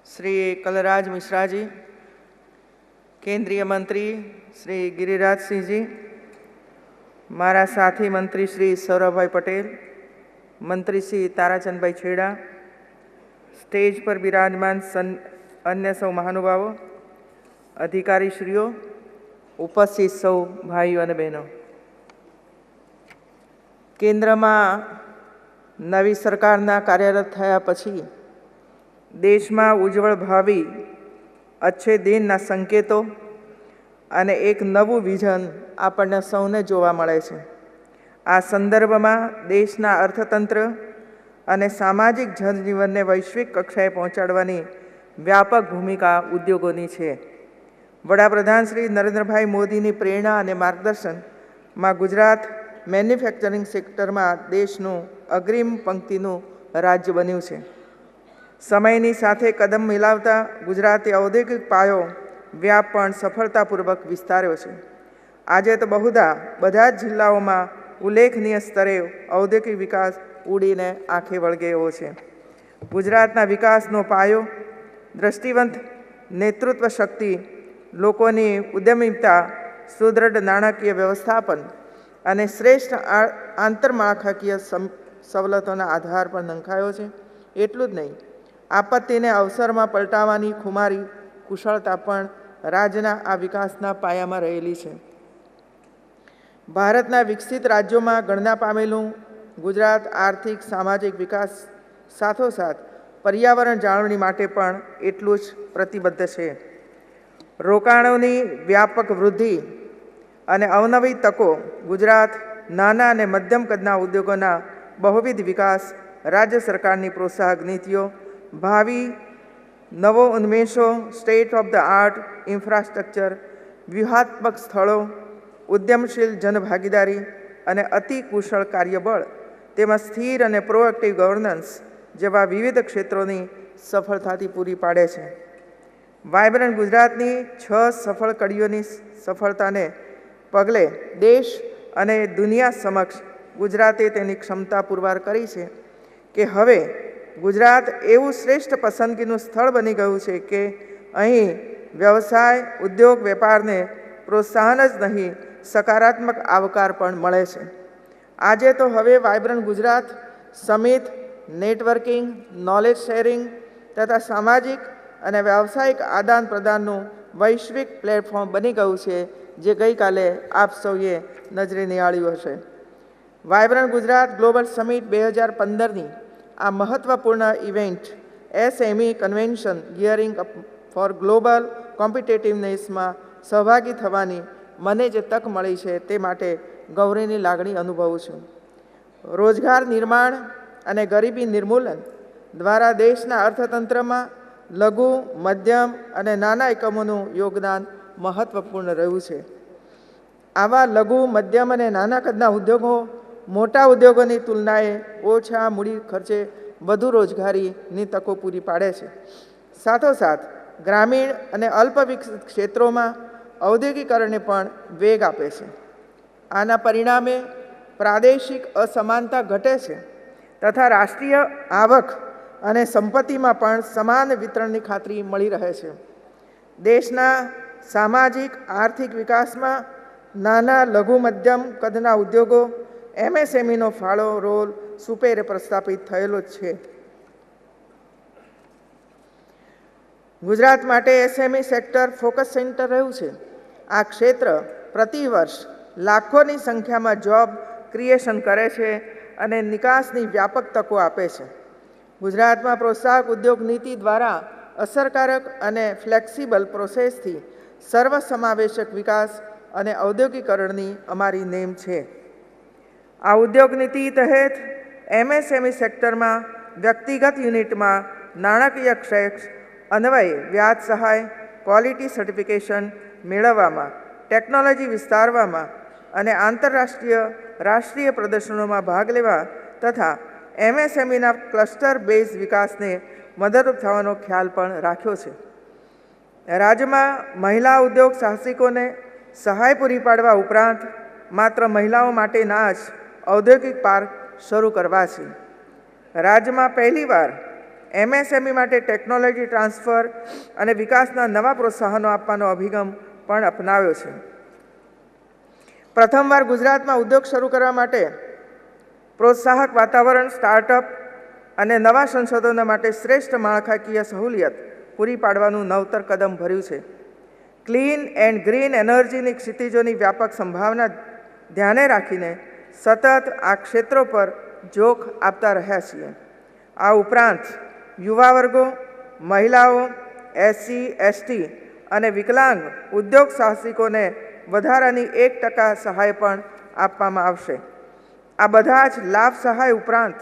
श्री कलराज मिश्रा जी, केंद्रीय मंत्री श्री गिरिराज सिंह जी, मारा साथी मंत्री श्री सौरभ भाई पटेल, मंत्री श्री ताराचंद भाई छेड़ा, स्टेज पर विराजमान अन्य सौ महानुभावों, अधिकारी श्रीओ, उपस्थित सौ भाईओ और बहनों, केंद्र में नवी सरकारना कार्यरत थया पछी देश में उज्जवल भावी अच्छे दिनना संकेतों अने एक नवुं विजन आपणे सौने जोवा मळे छे। आ संदर्भ में देशना अर्थतंत्र अने सामाजिक जनजीवनने वैश्विक कक्षाए पहोंचाडवानी व्यापक भूमिका उद्योगोनी छे। वडाप्रधान श्री नरेन्द्रभाई मोदीनी प्रेरणा अने मार्गदर्शन में गुजरात मैन्युफेक्चरिंग सेक्टर में देशનું अग्रिम पंक्तिનું राज्य बन्યું છે। સમયની સાથે કદમ મિલાવતા ગુજરાતે ઔદ્યોગિક પાયો વ્યાપ પણ સફળતાપૂર્વક વિસ્તાર્યો છે। આજે તો બધા જ જિલ્લાઓમાં ઉલ્લેખનીય સ્તરે ઔદ્યોગિક વિકાસ ઉડીને આંખે વળગે એવો છે। ગુજરાતના વિકાસનો પાયો દ્રષ્ટિવંત નેતૃત્વ શક્તિ, લોકોની ઉદ્યમિતા, સુદૃઢ નાણાકીય વ્યવસ્થાપન અને શ્રેષ્ઠ આંતરમાળખાકીય સવલતોના આધાર પર નંખાયો છે। એટલું જ નહીં, આપત્તિને અવસરમાં પલટાવવાની ખુમારી કુશળતા પણ રાજ્યના આ વિકાસના પાયામાં રહેલી છે। ભારતના વિકસિત રાજ્યોમાં ગણના પામેલું ગુજરાત આર્થિક સામાજિક વિકાસ સાથોસાથ પર્યાવરણ જાળવણી માટે પણ એટલું જ પ્રતિબદ્ધ છે। રોકાણોની વ્યાપક વૃદ્ધિ અને અવનવી તકો, ગુજરાત નાના અને મધ્યમ કદના ઉદ્યોગોના બહુવિધ વિકાસ, રાજ્ય સરકારની પ્રોત્સાહક નીતિઓ, ભાવિ નવો ઉન્મેષો, state of the art infrastructure, વ્યૂહાત્મક સ્થળો, ઉદ્યમશીલ જનભાગીદારી અને અતિ કુશળ કાર્યબળ તેમજ સ્થિર અને પ્રોએક્ટિવ ગવર્નન્સ જેવા વિવિધ ક્ષેત્રોની સફળતાથી પૂરી પાડે છે। વાયબ્રન્ટ ગુજરાતની 6 સફળ કડીઓની સફળતાને પગલે દેશ અને દુનિયા સમક્ષ ગુજરાતે તેની ક્ષમતા પુરવાર કરી છે કે હવે ગુજરાત એવું શ્રેષ્ઠ પસંદગીનું સ્થળ બની ગયું છે કે અહીં વ્યવસાય, ઉદ્યોગ, વેપારને પ્રોત્સાહન જ નહીં, સકારાત્મક આવકાર પણ મળે છે। આજે તો હવે vibrant Gujarat summit, networking, knowledge sharing તથા સામાજિક અને વ્યાવસાયિક આદાન પ્રદાનનું વૈશ્વિક પ્લેટફોર્મ બની ગયું છે, જે ગઈકાલે આપ સૌએ નજરે નિહાળ્યું હશે. વાયબ્રન્ટ ગુજરાત ગ્લોબલ સમિટ 2015ની આ મહત્વપૂર્ણ event SME convention gearing up for global કોમ્પિટેટિવનેસમાં સહભાગી થવાની મને જે તક મળી છે તે માટે ગૌરવની લાગણી અનુભવું છું. રોજગાર નિર્માણ અને ગરીબી નિર્મૂલન દ્વારા દેશના અર્થતંત્રમાં લઘુ, મધ્યમ અને નાના એકમોનું યોગદાન મહત્વપૂર્ણ રહ્યું છે. આવા લઘુ, મધ્યમ અને નાના કદના ઉદ્યોગો મોટા ઉદ્યોગોની તુલનાએ ઓછા મૂડી ખર્ચે વધુ રોજગારીની તકો પૂરી પાડે છે. સાથોસાથ ગ્રામીણ અને અલ્પ વિકસિત ક્ષેત્રોમાં ઔદ્યોગિકરણને પણ વેગ આપે છે. આના પરિણામે પ્રાદેશિક અસમાનતા ઘટે છે તથા રાષ્ટ્રીય આવક અને સંપત્તિમાં પણ સમાન વિતરણની ખાતરી મળી રહે છે. દેશના સામાજિક આર્થિક વિકાસમાં નાના, લઘુ, મધ્યમ કદના ઉદ્યોગો MSMEનો ફાળો રોલ સુપેરે પ્રસ્થાપિત થયેલો જ છે. ગુજરાત માટે SME સેક્ટર ફોકસ સેન્ટર રહ્યું છે. આ ક્ષેત્ર પ્રતિવર્ષ લાખોની સંખ્યામાં જોબ ક્રિએશન કરે છે અને નિકાસની વ્યાપક તકો આપે છે. ગુજરાતમાં પ્રોત્સાહક ઉદ્યોગ નીતિ દ્વારા અસરકારક અને ફ્લેક્સિબલ પ્રોસેસથી સર્વસમાવેશક વિકાસ અને ઔદ્યોગિકરણની અમારી નેમ છે. આ ઉદ્યોગ નીતિ તહેત MSME સેક્ટરમાં વ્યક્તિગત યુનિટમાં નાણાકીય ક્ષેત્ર અન્વયે વ્યાજ સહાય, ક્વોલિટી સર્ટિફિકેશન મેળવવામાં, ટેકનોલોજી વિસ્તારવામાં અને આંતરરાષ્ટ્રીય રાષ્ટ્રીય પ્રદર્શનોમાં ભાગ લેવા તથા MSMEના ક્લસ્ટર બેઝ વિકાસને મદદરૂપ થવાનો ખ્યાલ પણ રાખ્યો છે. રાજ્યમાં મહિલા ઉદ્યોગ સાહસિકોને સહાય પૂરી પાડવા ઉપરાંત માત્ર મહિલાઓ માટેના જ ઔદ્યોગિક પાર્ક શરૂ કરવા છે. રાજ્યમાં પહેલીવાર MSME માટે ટેકનોલોજી ટ્રાન્સફર અને વિકાસના નવા પ્રોત્સાહનો આપવાનો અભિગમ પણ અપનાવ્યો છે. પ્રથમવાર ગુજરાતમાં ઉદ્યોગ શરૂ કરવા માટે પ્રોત્સાહક વાતાવરણ, સ્ટાર્ટઅપ અને નવા સંશોધનો માટે શ્રેષ્ઠ માળખાકીય સહુલિયત પૂરી પાડવાનું નવતર કદમ ભર્યું છે. ક્લીન એન્ડ ગ્રીન એનર્જીની ક્ષિતિજોની વ્યાપક સંભાવના ધ્યાને રાખીને સતત આ ક્ષેત્રો પર જોખ આપતા રહ્યા છીએ. આ ઉપરાંત યુવા વર્ગો, મહિલાઓ, SC, ST અને વિકલાંગ ઉદ્યોગ સાહસિકોને વધારાની 1% સહાય પણ આપવામાં આવશે. આ બધા જ લાભ સહાય ઉપરાંત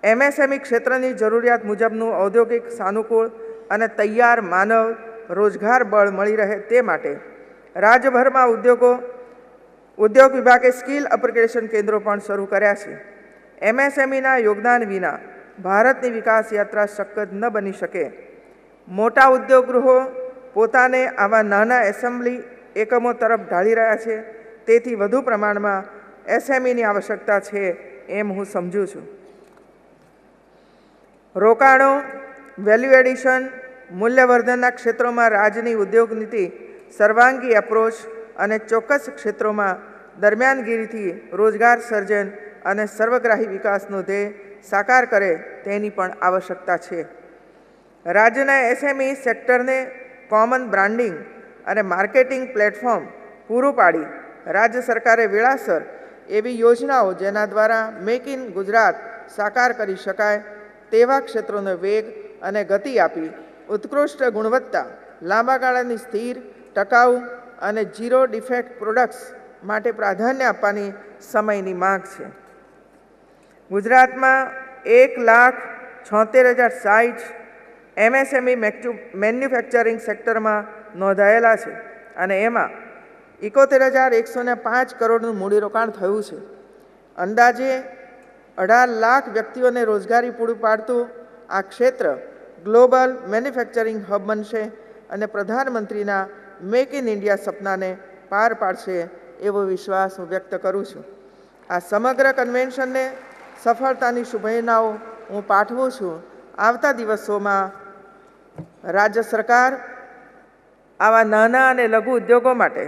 MSME ક્ષેત્રની જરૂરિયાત મુજબનું ઔદ્યોગિક સાનુકૂળ અને તૈયાર માનવ રોજગાર બળ મળી રહે તે માટે રાજ્યભરમાં ઉદ્યોગ વિભાગે સ્કિલ અપગ્રેડેશન કેન્દ્રો પણ શરૂ કર્યા છે. MSMEના યોગદાન વિના ભારતની વિકાસ યાત્રા શક્ય ન બની શકે. મોટા ઉદ્યોગ ગૃહો પોતાને આવા નાના એસેમ્બલી એકમો તરફ ઢાળી રહ્યા છે. તેથી વધુ પ્રમાણમાં SMEની આવશ્યકતા છે એમ હું સમજું છું. રોકાણો, વેલ્યુ એડિશન, મૂલ્યવર્ધનના ક્ષેત્રોમાં રાજ્યની ઉદ્યોગ નીતિ સર્વાંગી એપ્રોચ અને ચોક્કસ ક્ષેત્રોમાં દરમિયાનગીરીથી રોજગાર સર્જન અને સર્વગ્રાહી વિકાસનો ધ્યેય સાકાર કરે તેની પણ આવશ્યકતા છે. રાજ્યના SME સેક્ટરને કોમન બ્રાન્ડિંગ અને માર્કેટિંગ પ્લેટફોર્મ પૂરું પાડી રાજ્ય સરકારે વેળાસર એવી યોજનાઓ જેના દ્વારા મેક ઇન ગુજરાત સાકાર કરી શકાય તેવા ક્ષેત્રોને વેગ અને ગતિ આપી ઉત્કૃષ્ટ ગુણવત્તા, લાંબા ગાળાની સ્થિર, ટકાઉ અને ઝીરો ડિફેક્ટ પ્રોડક્ટ્સ માટે પ્રાધાન્ય આપવાની સમયની માંગ છે. ગુજરાતમાં 1,76,060 MSME મેન્યુફેક્ચરિંગ સેક્ટરમાં નોંધાયેલા છે અને એમાં 71,105 કરોડનું મૂડીરોકાણ થયું છે. અંદાજે 18 લાખ વ્યક્તિઓને રોજગારી પૂરું પાડતું આ ક્ષેત્ર ગ્લોબલ મેન્યુફેક્ચરિંગ હબ બનશે અને પ્રધાનમંત્રીના મેક ઇન ઇન્ડિયા સપનાને પાર પાડશે એવો વિશ્વાસ હું વ્યક્ત કરું છું. આ સમગ્ર કન્વેન્શનને સફળતાની શુભેચ્છાઓ હું પાઠવું છું. આવતા દિવસોમાં રાજ્ય સરકાર આવા નાના અને લઘુ ઉદ્યોગો માટે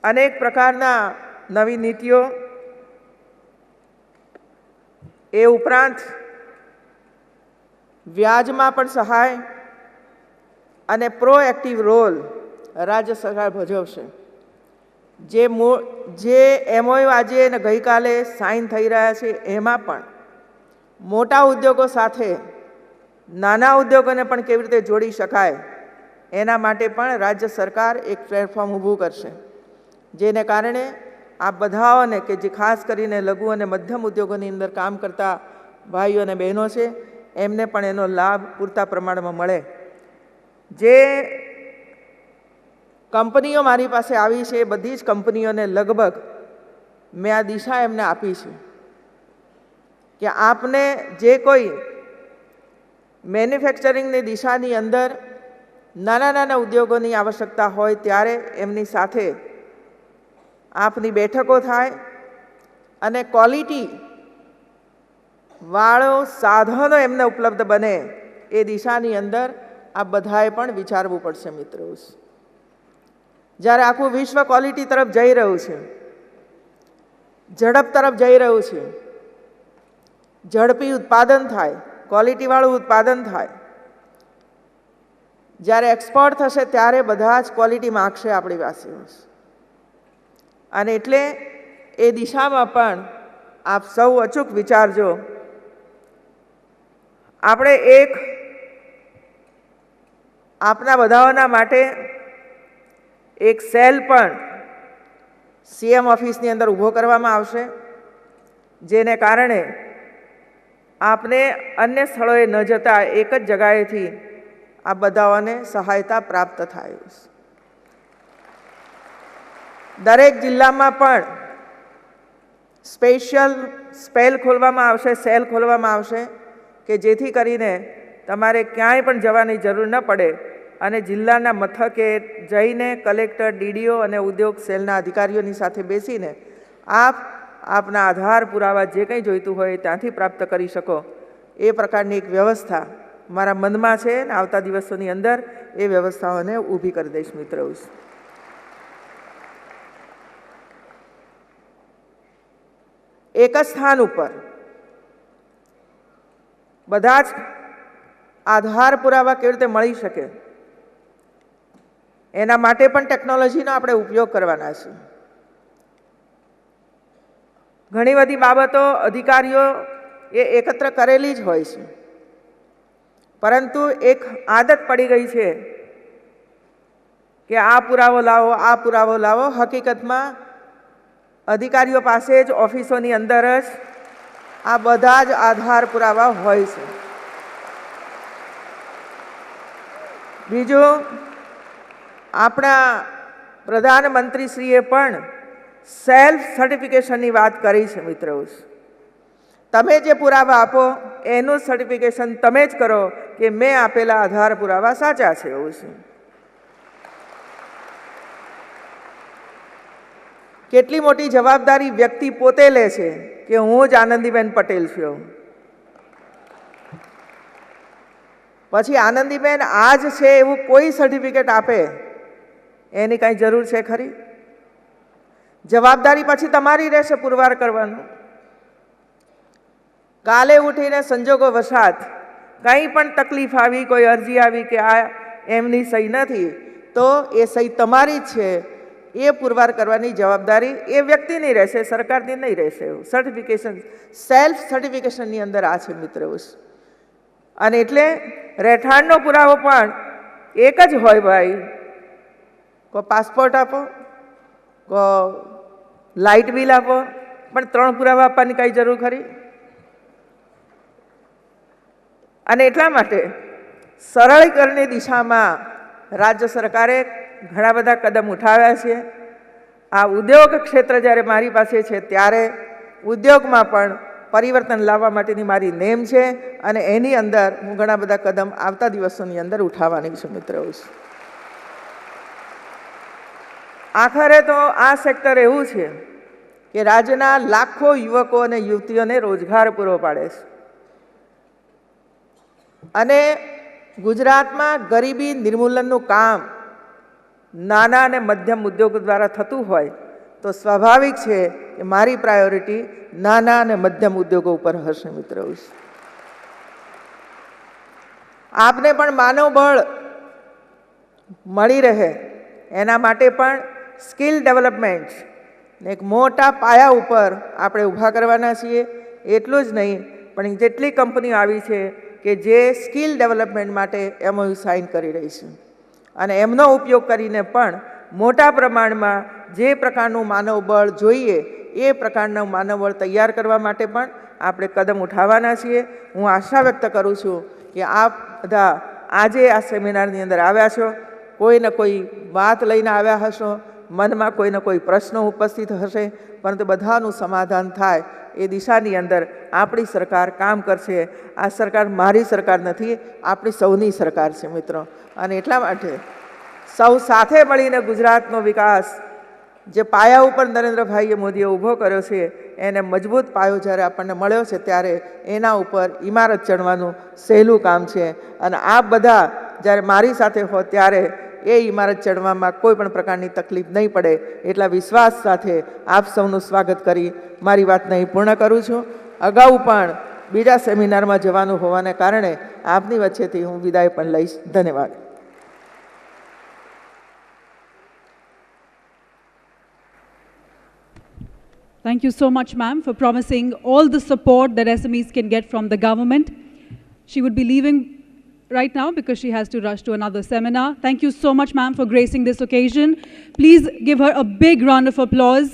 અનેક પ્રકારના નવી નીતિઓ એ ઉપરાંત વ્યાજમાં પણ સહાય અને પ્રોએક્ટિવ રોલ રાજ્ય સરકાર ભજવશે। જે MOU આજે અને ગઈકાલે સાઇન થઈ રહ્યા છે એમાં પણ મોટા ઉદ્યોગો સાથે નાના ઉદ્યોગોને પણ કેવી રીતે જોડી શકાય એના માટે પણ રાજ્ય સરકાર એક પ્લેટફોર્મ ઊભું કરશે, જેને કારણે આ બધાઓને કે જે ખાસ કરીને લઘુ અને મધ્યમ ઉદ્યોગોની અંદર કામ કરતા ભાઈઓ અને બહેનો છે એમને પણ એનો લાભ પૂરતા પ્રમાણમાં મળે। જે કંપનીઓ મારી પાસે આવી છે એ બધી જ કંપનીઓને લગભગ મેં આ દિશા એમને આપી છે કે આપને જે કોઈ મેન્યુફેક્ચરિંગની દિશાની અંદર નાના નાના ઉદ્યોગોની આવશ્યકતા હોય ત્યારે એમની સાથે આપની બેઠકો થાય અને ક્વોલિટી વાળો સાધનો એમને ઉપલબ્ધ બને એ દિશાની અંદર આ બધાએ પણ વિચારવું પડશે મિત્રો। જ્યારે આખું વિશ્વ ક્વોલિટી તરફ જઈ રહ્યું છે, ઝડપ તરફ જઈ રહ્યું છે, ઝડપી ઉત્પાદન થાય, ક્વોલિટીવાળું ઉત્પાદન થાય, જ્યારે એક્સપોર્ટ થશે ત્યારે બધા જ ક્વોલિટી માગશે આપણી પાસે। અને એટલે એ દિશામાં પણ આપ સૌ અચૂક વિચારજો। આપણે એક આપના બધાઓના માટે એક સેલ પણ CM ઓફિસની અંદર ઊભો કરવામાં આવશે, જેને કારણે આપને અન્ય સ્થળોએ ન જતા એક જ જગ્યાએથી આ બધાઓને સહાયતા પ્રાપ્ત થાય। દરેક જિલ્લામાં પણ સ્પેશિયલ સેલ ખોલવામાં આવશે કે જેથી કરીને તમારે ક્યાંય પણ જવાની જરૂર ન પડે અને જિલ્લાના મથકે જઈને કલેક્ટર, DDO અને ઉદ્યોગ સેલના અધિકારીઓની સાથે બેસીને આપના આધાર પુરાવા જે કંઈ જોઈતું હોય ત્યાંથી પ્રાપ્ત કરી શકો એ પ્રકારની એક વ્યવસ્થા મારા મનમાં છે અને આવતા દિવસોની અંદર એ વ્યવસ્થાઓને ઊભી કરી દઈશ મિત્રો। એક જ સ્થાન ઉપર બધા જ આધાર પુરાવા કેવી રીતે મળી શકે એના માટે પણ ટેકનોલોજીનો આપણે ઉપયોગ કરવાના છે। ઘણી બધી બાબતો અધિકારીઓ એ એકત્ર કરેલી જ હોય છે, પરંતુ એક આદત પડી ગઈ છે કે આ પુરાવો લાવો, આ પુરાવો લાવો। હકીકતમાં અધિકારીઓ પાસે જ ઓફિસોની અંદર જ આ બધા જ આધાર પુરાવા હોય છે। બીજું, આપણા પ્રધાનમંત્રીશ્રીએ પણ સેલ્ફ સર્ટિફિકેશનની વાત કરી છે મિત્રો। તમે જે પુરાવા આપો એનું સર્ટિફિકેશન તમે જ કરો કે મેં આપેલા આધાર પુરાવા સાચા છે એવું છે। કેટલી મોટી જવાબદારી વ્યક્તિ પોતે લે છે કે હું જ આનંદીબેન પટેલ છું, પછી આનંદીબેન આ જ છે એવું કોઈ સર્ટિફિકેટ આપે એની કાંઈ જરૂર છે ખરી? જવાબદારી પછી તમારી રહેશે પુરવાર કરવાનું। કાલે ઉઠીને સંજોગો વસાત કંઈ પણ તકલીફ આવી, કોઈ અરજી આવી કે આ એમની સહી નથી, તો એ સહી તમારી જ છે એ પુરવાર કરવાની જવાબદારી એ વ્યક્તિની રહેશે, સરકારની નહીં રહેશે। સર્ટિફિકેશન, સેલ્ફ સર્ટિફિકેશનની અંદર આ છે મિત્રો। અને એટલે રહેઠાણનો પુરાવો પણ એક જ હોય ભાઈ। કો પાસપોર્ટ આપો, કો લાઇટ બિલ આપો, પણ 3 પુરાવા આપવાની કાંઈ જરૂર ખરી? અને એટલા માટે સરળીકરણની દિશામાં રાજ્ય સરકારે ઘણા બધા કદમ ઉઠાવ્યા છે। આ ઉદ્યોગ ક્ષેત્ર જ્યારે મારી પાસે છે ત્યારે ઉદ્યોગમાં પણ પરિવર્તન લાવવા માટેની મારી નેમ છે અને એની અંદર હું ઘણા બધા કદમ આવતા દિવસોની અંદર ઉઠાવવાની છું મિત્રો। આખરે તો આ સેક્ટર એવું છે કે રાજ્યના લાખો યુવકો અને યુવતીઓને રોજગાર પૂરો પાડે છે અને ગુજરાતમાં ગરીબી નિર્મૂલનનું કામ નાના અને મધ્યમ ઉદ્યોગો દ્વારા થતું હોય તો સ્વાભાવિક છે કે મારી પ્રાયોરિટી નાના અને મધ્યમ ઉદ્યોગો ઉપર હશે મિત્રો। આપને પણ માનવ બળ મળી રહે એના માટે પણ સ્કિલ ડેવલપમેન્ટ એક મોટા પાયા ઉપર આપણે ઊભા કરવાના છીએ. એટલું જ નહીં પણ જેટલી કંપનીઓ આવી છે કે જે સ્કિલ ડેવલપમેન્ટ માટે MOU સાઇન કરી રહી છે અને એમનો ઉપયોગ કરીને પણ મોટા પ્રમાણમાં જે પ્રકારનું માનવબળ જોઈએ એ પ્રકારનું માનવબળ તૈયાર કરવા માટે પણ આપણે કદમ ઉઠાવવાના છીએ. હું આશા વ્યક્ત કરું છું કે આપ બધા આજે આ સેમિનારની અંદર આવ્યા છો, કોઈને કોઈ વાત લઈને આવ્યા હશો, મનમાં કોઈને કોઈ પ્રશ્નો ઉપસ્થિત હશે, પરંતુ બધાનું સમાધાન થાય એ દિશાની અંદર આપણી સરકાર કામ કરશે. આ સરકાર મારી સરકાર નથી, આપણી સૌની સરકાર છે મિત્રો. અને એટલા માટે સૌ સાથે મળીને ગુજરાતનો વિકાસ જે પાયા ઉપર નરેન્દ્રભાઈએ મોદીએ ઊભો કર્યો છે એને મજબૂત પાયો જ્યારે આપણને મળ્યો છે ત્યારે એના ઉપર ઇમારત ચડવાનું સહેલું કામ છે. અને આપ બધા જ્યારે મારી સાથે હો ત્યારે એ ઇમારત ચડવામાં કોઈ પણ પ્રકારની તકલીફ નહીં પડે એટલા વિશ્વાસ સાથે આપ સૌનું સ્વાગત કરી મારી વાતને અહીં પૂર્ણ કરું છું. અગાઉ પણ બીજા સેમિનારમાં જવાનું હોવાને કારણે આપની વચ્ચેથી હું વિદાય પણ લઈશ. ધન્યવાદ. Thank you so much, ma'am, for promising all the support that SMEs can get from the government. She would be leaving right now because she has to rush to another seminar. Thank you so much, ma'am, for gracing this occasion. Please give her a big round of applause.